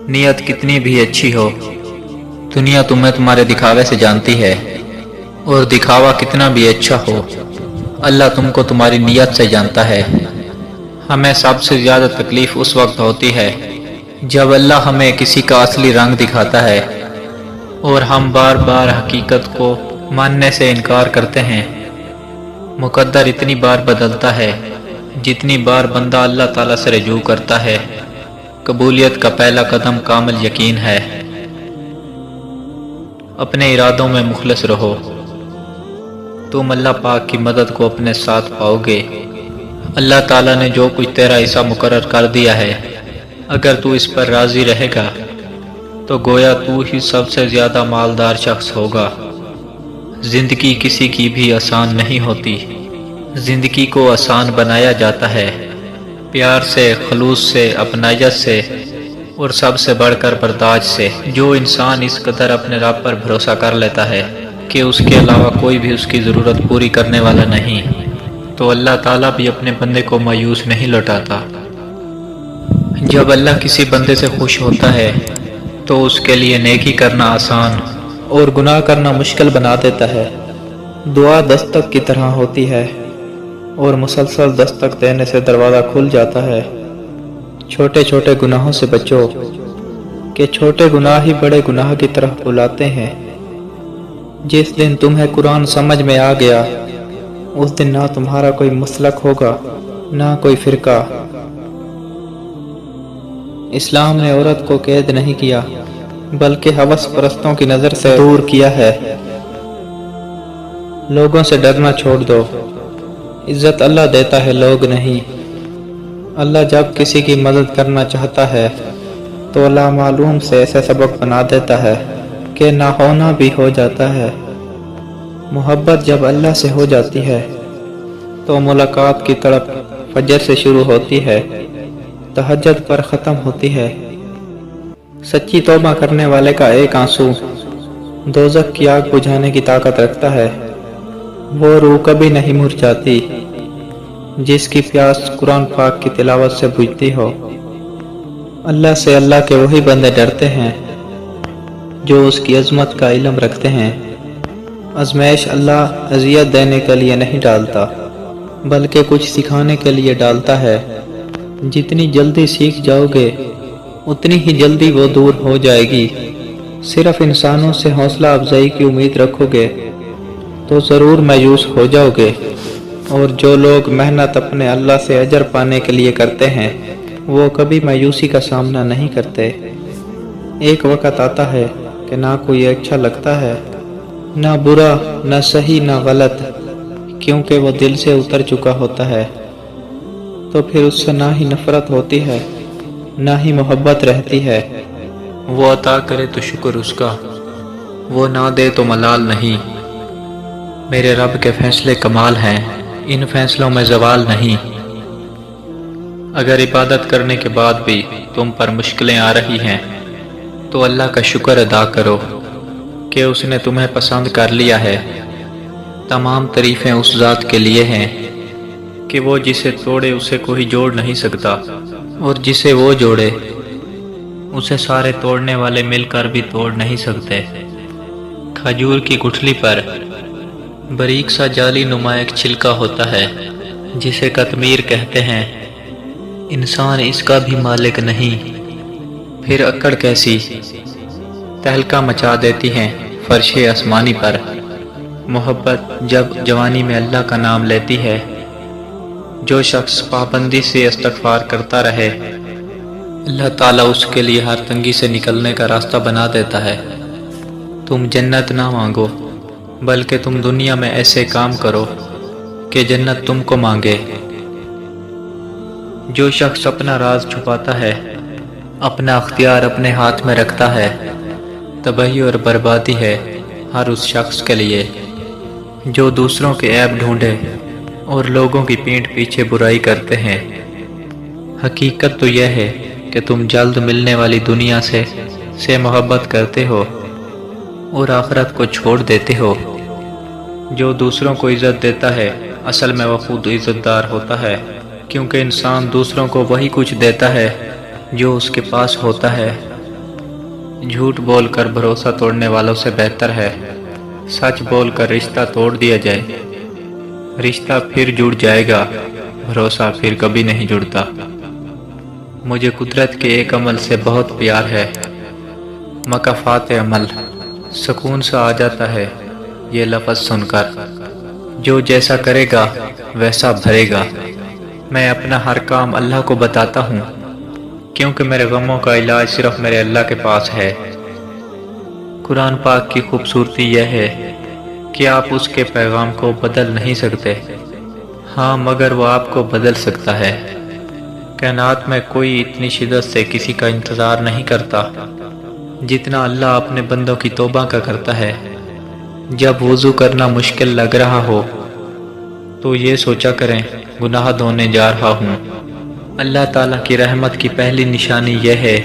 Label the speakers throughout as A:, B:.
A: نیت کتنی بھی اچھی ہو، دنیا تمہیں تمہارے دکھاوے سے جانتی ہے، اور دکھاوا کتنا بھی اچھا ہو، اللہ تم کو تمہاری نیت سے جانتا ہے۔ ہمیں سب سے زیادہ تکلیف اس وقت ہوتی ہے جب اللہ ہمیں کسی کا اصلی رنگ دکھاتا ہے اور ہم بار بار حقیقت کو ماننے سے انکار کرتے ہیں۔ مقدر اتنی بار بدلتا ہے جتنی بار بندہ اللہ تعالیٰ سے رجوع کرتا ہے۔ قبولیت کا پہلا قدم کامل یقین ہے۔ اپنے ارادوں میں مخلص رہو، تم اللہ پاک کی مدد کو اپنے ساتھ پاؤ گے۔ اللہ تعالیٰ نے جو کچھ تیرا حصہ مقرر کر دیا ہے، اگر تو اس پر راضی رہے گا تو گویا تو ہی سب سے زیادہ مالدار شخص ہوگا۔ زندگی کسی کی بھی آسان نہیں ہوتی، زندگی کو آسان بنایا جاتا ہے پیار سے، خلوص سے، اپنائیت سے، اور سب سے بڑھ کر برداشت سے۔ جو انسان اس قدر اپنے رب پر بھروسہ کر لیتا ہے کہ اس کے علاوہ کوئی بھی اس کی ضرورت پوری کرنے والا نہیں، تو اللہ تعالیٰ بھی اپنے بندے کو مایوس نہیں لوٹاتا۔ جب اللہ کسی بندے سے خوش ہوتا ہے تو اس کے لیے نیکی کرنا آسان اور گناہ کرنا مشکل بنا دیتا ہے۔ دعا دستک کی طرح ہوتی ہے اور مسلسل دستک دینے سے دروازہ کھل جاتا ہے۔ چھوٹے چھوٹے گناہوں سے بچو کہ چھوٹے گناہ ہی بڑے گناہ کی طرف بلاتے ہیں۔ جس دن تمہیں قرآن سمجھ میں آ گیا، اس دن نہ تمہارا کوئی مسلک ہوگا نہ کوئی فرقہ۔ اسلام نے عورت کو قید نہیں کیا بلکہ ہوس پرستوں کی نظر سے دور کیا ہے۔ لوگوں سے ڈرنا چھوڑ دو، عزت اللہ دیتا ہے، لوگ نہیں۔ اللہ جب کسی کی مدد کرنا چاہتا ہے تو لامعلوم سے ایسے سبب بنا دیتا ہے کہ نہ ہونا بھی ہو جاتا ہے۔ محبت جب اللہ سے ہو جاتی ہے تو ملاقات کی تڑپ فجر سے شروع ہوتی ہے، تہجد پر ختم ہوتی ہے۔ سچی توبہ کرنے والے کا ایک آنسو دوزخ کی آگ بجھانے کی طاقت رکھتا ہے۔ وہ روح کبھی نہیں مرجھاتی جس کی پیاس قرآن پاک کی تلاوت سے بجھتی ہو۔ اللہ سے اللہ کے وہی بندے ڈرتے ہیں جو اس کی عظمت کا علم رکھتے ہیں۔ آزمائش اللہ اذیت دینے کے لیے نہیں ڈالتا بلکہ کچھ سکھانے کے لیے ڈالتا ہے۔ جتنی جلدی سیکھ جاؤ گے اتنی ہی جلدی وہ دور ہو جائے گی۔ صرف انسانوں سے حوصلہ افزائی کی امید رکھو گے تو ضرور مایوس ہو جاؤ گے، اور جو لوگ محنت اپنے اللہ سے اجر پانے کے لیے کرتے ہیں وہ کبھی مایوسی کا سامنا نہیں کرتے۔ ایک وقت آتا ہے کہ نہ کوئی اچھا لگتا ہے، نہ برا، نہ صحیح، نہ غلط، کیونکہ وہ دل سے اتر چکا ہوتا ہے۔ تو پھر اس سے نہ ہی نفرت ہوتی ہے نہ ہی محبت رہتی ہے۔ وہ عطا کرے تو شکر اس کا، وہ نہ دے تو ملال نہیں۔ میرے رب کے فیصلے کمال ہیں، ان فیصلوں میں زوال نہیں۔ اگر عبادت کرنے کے بعد بھی تم پر مشکلیں آ رہی ہیں تو اللہ کا شکر ادا کرو کہ اس نے تمہیں پسند کر لیا ہے۔ تمام تعریفیں اس ذات کے لیے ہیں کہ وہ جسے توڑے اسے کوئی جوڑ نہیں سکتا، اور جسے وہ جوڑے اسے سارے توڑنے والے مل کر بھی توڑ نہیں سکتے۔ کھجور کی گٹھلی پر باریک سا جالی نما ایک چھلکا ہوتا ہے جسے قطمیر کہتے ہیں۔ انسان اس کا بھی مالک نہیں، پھر اکڑ کیسی تہلکہ مچا دیتی ہیں فرش آسمانی پر۔ محبت جب جوانی میں اللہ کا نام لیتی ہے، جو شخص پابندی سے استغفار کرتا رہے، اللہ تعالیٰ اس کے لیے ہر تنگی سے نکلنے کا راستہ بنا دیتا ہے۔ تم جنت نہ مانگو بلکہ تم دنیا میں ایسے کام کرو کہ جنت تم کو مانگے۔ جو شخص اپنا راز چھپاتا ہے، اپنا اختیار اپنے ہاتھ میں رکھتا ہے، تباہی اور بربادی ہے ہر اس شخص کے لیے جو دوسروں کے عیب ڈھونڈے اور لوگوں کی پیٹھ پیچھے برائی کرتے ہیں۔ حقیقت تو یہ ہے کہ تم جلد ملنے والی دنیا سے محبت کرتے ہو اور آخرت کو چھوڑ دیتے ہو۔ جو دوسروں کو عزت دیتا ہے اصل میں وہ خود عزت دار ہوتا ہے، کیونکہ انسان دوسروں کو وہی کچھ دیتا ہے جو اس کے پاس ہوتا ہے۔ جھوٹ بول کر بھروسہ توڑنے والوں سے بہتر ہے سچ بول کر رشتہ توڑ دیا جائے۔ رشتہ پھر جڑ جائے گا، بھروسہ پھر کبھی نہیں جڑتا۔ مجھے قدرت کے ایک عمل سے بہت پیار ہے، مکافات عمل۔ سکون سا آ جاتا ہے یہ لفظ سن کر، جو جیسا کرے گا ویسا بھرے گا۔ میں اپنا ہر کام اللہ کو بتاتا ہوں، کیونکہ میرے غموں کا علاج صرف میرے اللہ کے پاس ہے۔ قرآن پاک کی خوبصورتی یہ ہے کہ آپ اس کے پیغام کو بدل نہیں سکتے، ہاں مگر وہ آپ کو بدل سکتا ہے۔ کائنات میں کوئی اتنی شدت سے کسی کا انتظار نہیں کرتا جتنا اللہ اپنے بندوں کی توبہ کا کرتا ہے۔ جب وضو کرنا مشکل لگ رہا ہو تو یہ سوچا کریں گناہ دھونے جا رہا ہوں۔ اللہ تعالیٰ کی رحمت کی پہلی نشانی یہ ہے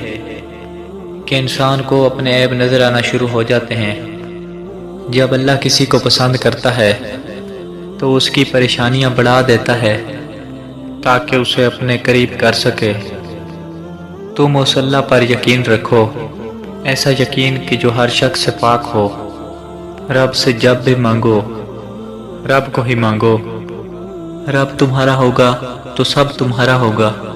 A: کہ انسان کو اپنے عیب نظر آنا شروع ہو جاتے ہیں۔ جب اللہ کسی کو پسند کرتا ہے تو اس کی پریشانیاں بڑھا دیتا ہے تاکہ اسے اپنے قریب کر سکے۔ تم اس اللہ پر یقین رکھو، ایسا یقین کہ جو ہر شخص سے پاک ہو۔ رب سے جب بھی مانگو رب کو ہی مانگو، رب تمہارا ہوگا تو سب تمہارا ہوگا۔